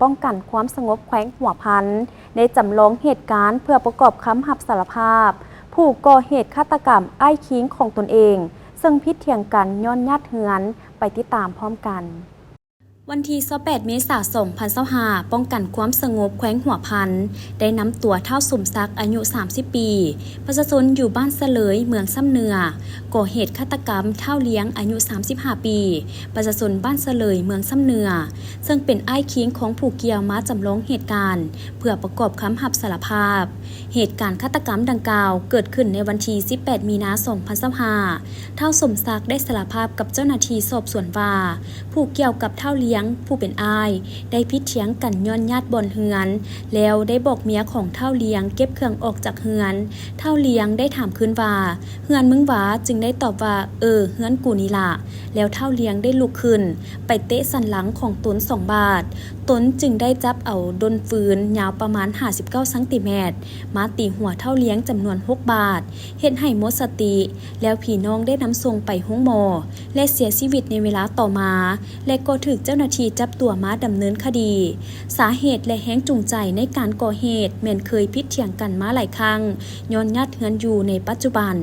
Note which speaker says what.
Speaker 1: ป้องกันความสงบแขวงหัวพันได้จำลองเหตุการณ์เพื่อประกอบคำรับสารภาพผู้ก่อเหตุฆาตกรรมอ้ายคิงของตนเองซึ่งพิษเถียงกันย้อนญาติเฮือนไปติดตามพร้อมกันวันที่28 เมษายน 2025ป้องกันความสงบแขวงหัวพันได้นำตัวเท่าสมศักดิ์อายุ 30 ปีประชาชนอยู่บ้านเสลยเมืองซ้ำเนือก่อเหตุฆาตกรรมเท่าเลี้ยงอายุ 35 ปีประชาชนบ้านเสลยเมืองซ้ำเนือซึ่งเป็นอ้ายคิงของผู้เกี่ยวมาจำลองเหตุการณ์เพื่อประกอบคำรับสารภาพเหตุการณ์ฆาตกรรมดังกล่าวเกิดขึ้นในวันที่ 18 มีนาคม 2025เท่าสมศักดิ์ได้สารภาพกับเจ้าหน้าที่สอบสวนว่าผู้เกี่ยวกับเท่าเลี้ยงผู้เป็นอ้ายได้พิษเถียงกันย้อนญาติบ่อนเฮือนแล้วได้บอกเมียของเท่าเลี้ยงเก็บเครื่องออกจากเฮือนเท่าเลี้ยงได้ถามคืนว่าเฮือนมึงหวาจึงได้ตอบว่าเฮือนกูนี่ล่ะแล้วเท่าเลี้ยงได้ลุกขึ้นไปเตะสันหลังของตน2 บาทตนจึงได้จับเอาดนฟืนยาวประมาณ59 ซนมาตีหัวเท่าเลี้ยงจำนวน6 บาทเฮ็ดให้หมดสติแล้วพี่น้องได้นำส่งไปโรงหมอและเสียชีวิตในเวลาต่อมาและก็ถูกเจ้าหน้าที่จับตัวมาดำเนินคดีสาเหตุและแรงจูงใจในการก่อเหตุแม่นเคยพิษเถียงกันมาหลายครั้งย้อนญาติเฮือนอยู่ในปัจจุบัน